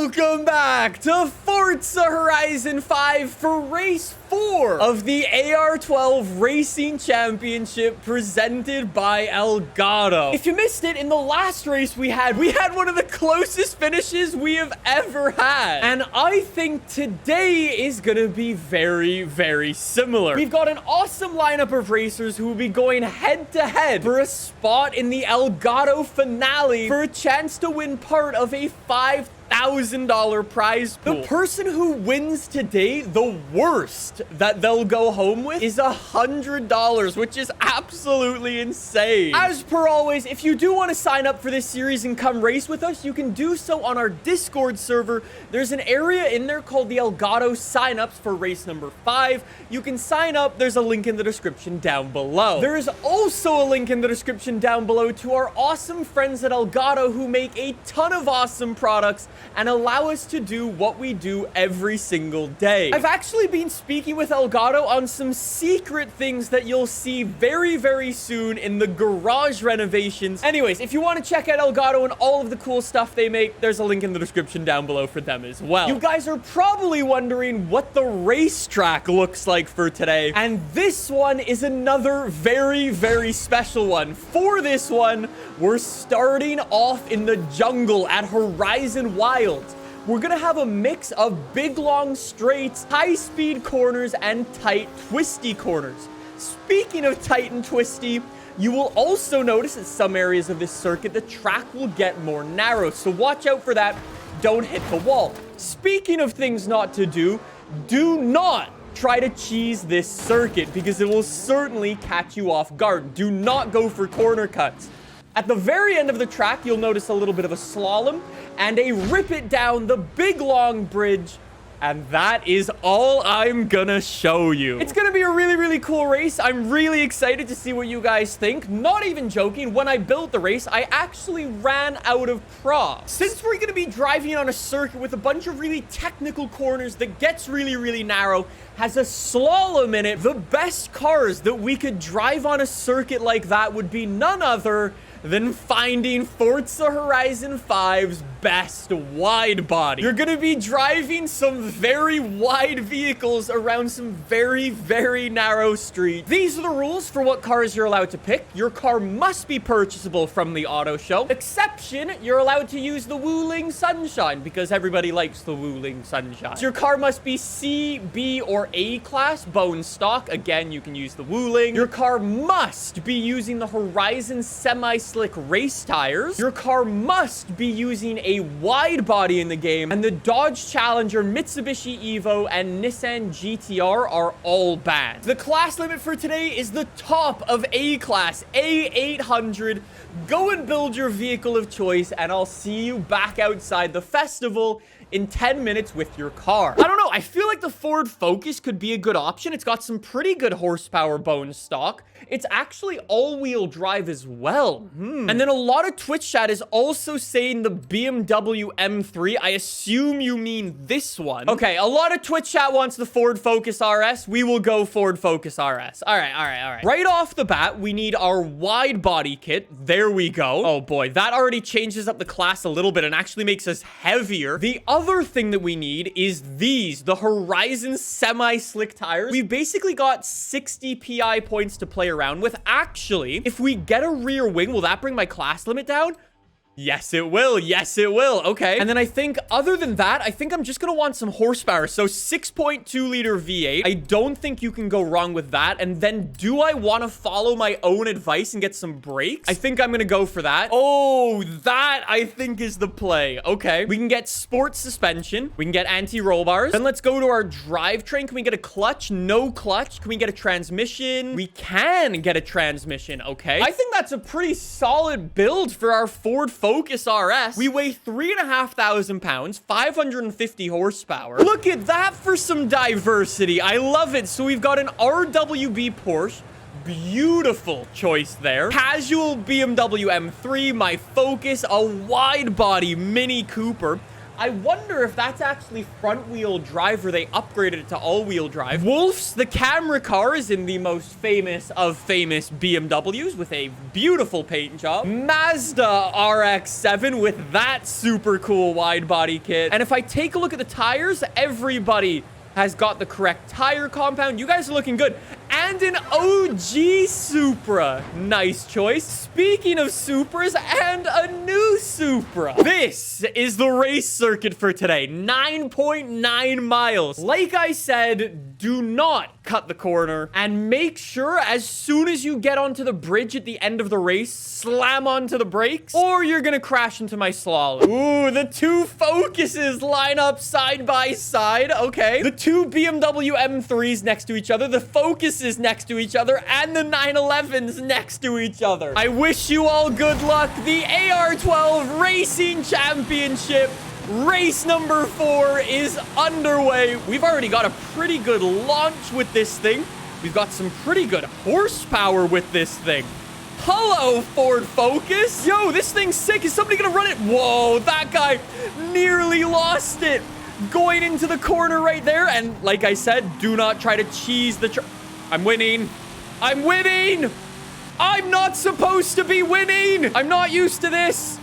Welcome back to Forza Horizon 5 for race 4 of the AR12 Racing Championship presented by Elgato. If you missed it, in the last race we had one of the closest finishes we have ever had. And I think today is gonna be very, very similar. We've got an awesome lineup of racers who will be going head to head for a spot in the Elgato finale for a chance to win part of a $5,000 prize pool. The person who wins today, the worst that they'll go home with is $100, which is absolutely insane. As per always, if you do want to sign up for this series and come race with us, you can do so on our Discord server. There's an area in there called the Elgato signups for race number 5. You can sign up. There's a link in the description down below. There is also a link in the description down below to our awesome friends at Elgato who make a ton of awesome products and allow us to do what we do every single day. I've actually been speaking with Elgato on some secret things that you'll see very, very soon in the garage renovations. Anyways, if you want to check out Elgato and all of the cool stuff they make, there's a link in the description down below for them as well. You guys are probably wondering what the racetrack looks like for today, and this one is another very, very special one. For this one, we're starting off in the jungle at Horizon Wilds. We're gonna have a mix of big long straights, high-speed corners, and tight, twisty corners. Speaking of tight and twisty, you will also notice in some areas of this circuit, the track will get more narrow, so watch out for that. Don't hit the wall. Speaking of things not to do not try to cheese this circuit because it will certainly catch you off guard. Do not go for corner cuts. At the very end of the track, you'll notice a little bit of a slalom and a rip it down the big long bridge. And that is all I'm gonna show you. It's gonna be a really, really cool race. I'm really excited to see what you guys think. Not even joking, when I built the race, I actually ran out of props. Since we're gonna be driving on a circuit with a bunch of really technical corners that gets really, really narrow, has a slalom in it, the best cars that we could drive on a circuit like that would be none other than finding Forza Horizon 5's best wide body. You're gonna be driving some very wide vehicles around some very, very narrow streets. These are the rules for what cars you're allowed to pick. Your car must be purchasable from the auto show. Exception, you're allowed to use the Wuling Sunshine because everybody likes the Wuling Sunshine. So your car must be C, B, or A class bone stock. Again, you can use the Wuling. Your car must be using the Horizon semi-slick race tires. Your car must be using a wide body in the game, and the Dodge Challenger, Mitsubishi Evo, and Nissan GTR are all banned. The class limit for today is the top of A class, A800. Go and build your vehicle of choice, and I'll see you back outside the festival in 10 minutes with your car. I don't know, I feel like the Ford Focus could be a good option. It's got some pretty good horsepower bone stock. It's actually all-wheel drive as well. And then a lot of Twitch chat is also saying the BMW M3. I assume you mean this one. Okay, a lot of Twitch chat wants the Ford Focus RS. We will go Ford Focus RS. All right. Right off the bat, we need our wide body kit. There we go. Oh boy, that already changes up the class a little bit and actually makes us heavier. The other thing that we need is these, the Horizon semi-slick tires. We've basically got 60 PI points to play around with. Actually, if we get a rear wing, will that bring my class limit down? Yes, it will. Yes, it will. Okay. And then I think other than that, I think I'm just going to want some horsepower. So 6.2 liter V8. I don't think you can go wrong with that. And then do I want to follow my own advice and get some brakes? I think I'm going to go for that. Oh, that I think is the play. Okay. We can get sport suspension. We can get anti-roll bars. Then let's go to our drivetrain. Can we get a clutch? No clutch. Can we get a transmission? We can get a transmission. Okay. I think that's a pretty solid build for our Ford Focus RS. We weigh 3,500 pounds, 550 horsepower. Look at that for some diversity. I love it. So we've got an RWB Porsche. Beautiful choice there. Casual BMW M3, my Focus, a wide body Mini Cooper. I wonder if that's actually front-wheel drive or they upgraded it to all-wheel drive. Wolf's the camera car is in the most famous of famous BMWs with a beautiful paint job. Mazda RX-7 with that super cool wide body kit. And if I take a look at the tires, everybody has got the correct tire compound. You guys are looking good. And an OG Supra. Nice choice. Speaking of Supras, and a new Supra. This is the race circuit for today. 9.9 miles. Like I said, do not cut the corner. And make sure as soon as you get onto the bridge at the end of the race, slam onto the brakes, or you're gonna crash into my slalom. Ooh, the two Focuses line up side by side. Okay. The two BMW M3s next to each other. The Focuses next to each other, and the 911s next to each other. I wish you all good luck. The AR12 Racing Championship race number 4 is underway. We've already got a pretty good launch with this thing. We've got some pretty good horsepower with this thing. Hello, Ford Focus. Yo, this thing's sick. Is somebody gonna run it? Whoa, that guy nearly lost it. Going into the corner right there. And like I said, do not try to cheese the I'm winning. I'm winning. I'm not supposed to be winning. I'm not used to this.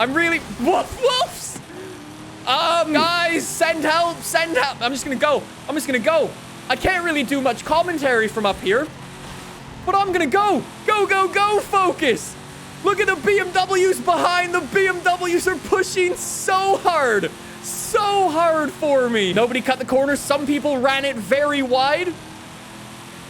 I'm really... Whoops. Guys, send help. Send help. I'm just gonna go. I'm just gonna go. I can't really do much commentary from up here, but I'm gonna go. Go, go, go, Focus. Look at the BMWs behind. The BMWs are pushing so hard. So hard for me. Nobody cut the corner. Some people ran it very wide.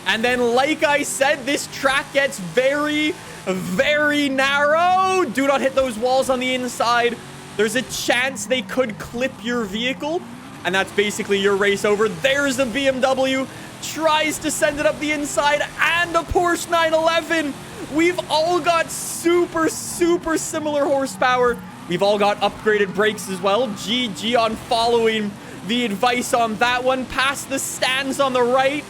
And then, like I said, this track gets very, very narrow. Do not hit those walls on the inside. There's a chance they could clip your vehicle. And that's basically your race over. There's a BMW. Tries to send it up the inside. And a Porsche 911. We've all got super, super similar horsepower. We've all got upgraded brakes as well. GG on following the advice on that one. Past the stands on the right.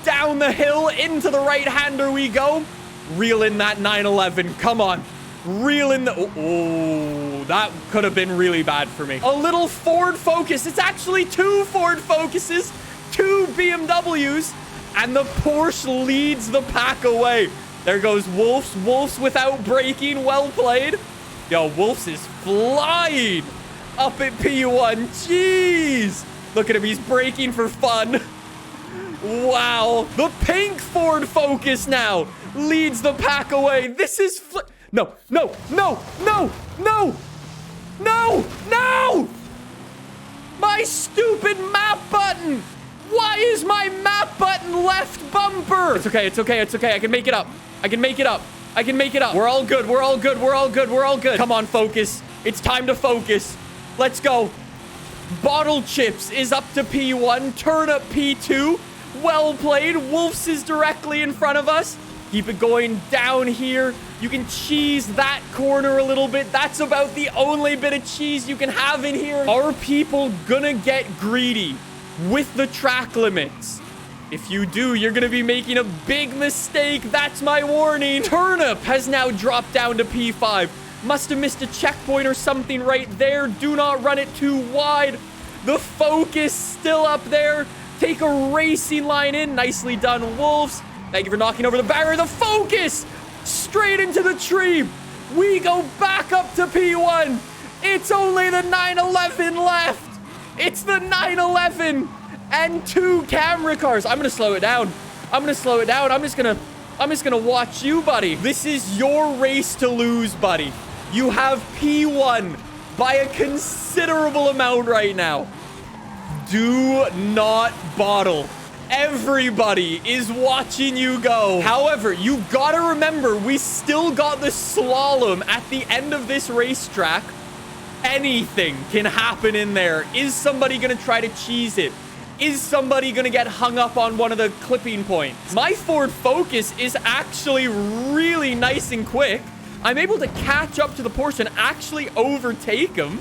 Down the hill, into the right-hander we go. Reel in that 911. Come on. Reel in the... Oh, that could have been really bad for me. A little Ford Focus. It's actually two Ford Focuses, two BMWs, and the Porsche leads the pack away. There goes Wolf's. Wolf's without braking. Well played. Yo, Wolf's is flying up at P1. Jeez. Look at him. He's braking for fun. Wow. The pink Ford Focus now leads the pack away. This is... No, no, no, no, no, no, no! My stupid map button! Why is my map button left bumper? It's okay, it's okay, it's okay. I can make it up. I can make it up. I can make it up. We're all good. We're all good. We're all good. We're all good. Come on, Focus. It's time to focus. Let's go. Bottle Chips is up to P1. Turnip P2. Well played. Wolf's is directly in front of us. Keep it going down here. You can cheese that corner a little bit. That's about the only bit of cheese you can have in here. Are people gonna get greedy with the track limits? If you do, you're gonna be making a big mistake. That's my warning. Turnip has now dropped down to P5. Must have missed a checkpoint or something right there. Do not run it too wide. The Focus still up there. Take a racing line in. Nicely done, Wolves. Thank you for knocking over the barrier. The Focus straight into the tree. We go back up to P1. It's only the 911 left. It's the 911 and two camera cars. I'm gonna slow it down. I'm gonna slow it down. I'm just gonna watch you, buddy. This is your race to lose, buddy. You have P1 by a considerable amount right now. Do not bottle. Everybody is watching you go. However, you gotta remember, we still got the slalom at the end of this racetrack. Anything can happen in there. Is somebody gonna try to cheese it? Is somebody gonna get hung up on one of the clipping points? My Ford Focus is actually really nice and quick. I'm able to catch up to the Porsche and actually overtake him.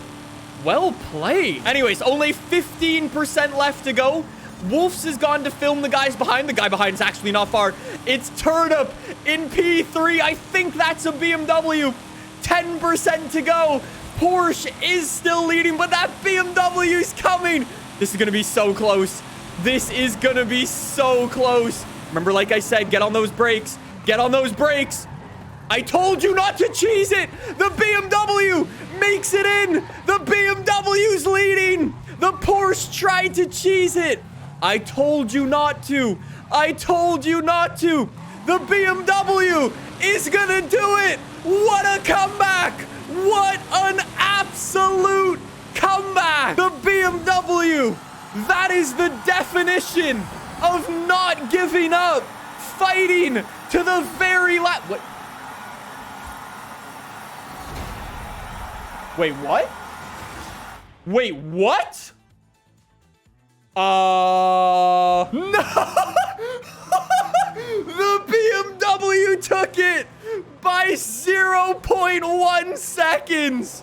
Well played. Anyways, only 15% left to go. Wolf's has gone to film the guys behind. The guy behind is actually not far. It's Turnip in P3. I think that's a BMW. 10% to go. Porsche is still leading, but that is coming. This is going to be so close. This is going to be so close. Remember, like I said, get on those brakes. Get on those brakes. I told you not to cheese it. The BMW makes it in. The BMW's leading. The Porsche tried to cheese it. I told you not to. I told you not to. The BMW is gonna do it. What a comeback. What an absolute comeback. The BMW. That is the definition of not giving up. Fighting to the very last. What? Wait, what? Wait, what? No! The BMW took it by 0.1 seconds.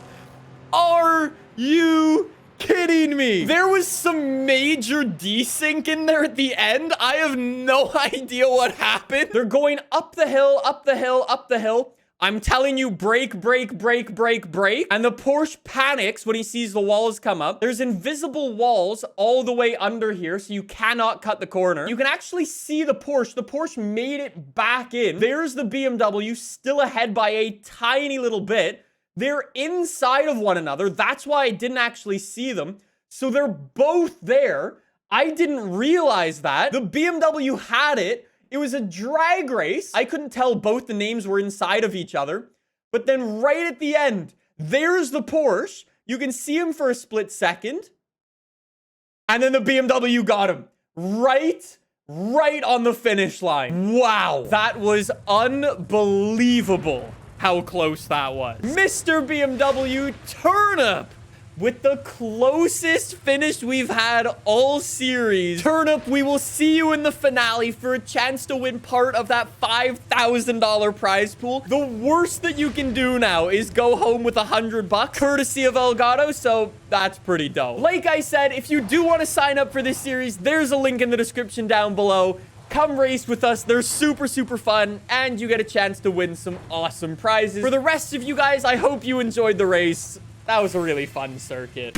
Are you kidding me? There was some major desync in there at the end. I have no idea what happened. They're going up the hill, up the hill, up the hill. I'm telling you, brake, brake, brake, brake, brake. And the Porsche panics when he sees the walls come up. There's invisible walls all the way under here, so you cannot cut the corner. You can actually see the Porsche. The Porsche made it back in. There's the BMW, still ahead by a tiny little bit. They're inside of one another. That's why I didn't actually see them. So they're both there. I didn't realize that. The BMW had it. It was a drag race. I couldn't tell both the names were inside of each other. But then right at the end, there's the Porsche. You can see him for a split second. And then the BMW got him. Right on the finish line. Wow. That was unbelievable how close that was. Mr. BMW Turnip with the closest finish we've had all series. Turnip, we will see you in the finale for a chance to win part of that $5,000 prize pool. The worst that you can do now is go home with $100 courtesy of Elgato, so that's pretty dope. Like I said, if you do want to sign up for this series, there's a link in the description down below. Come race with us. They're super, super fun, and you get a chance to win some awesome prizes. For the rest of you guys, I hope you enjoyed the race. That was a really fun circuit.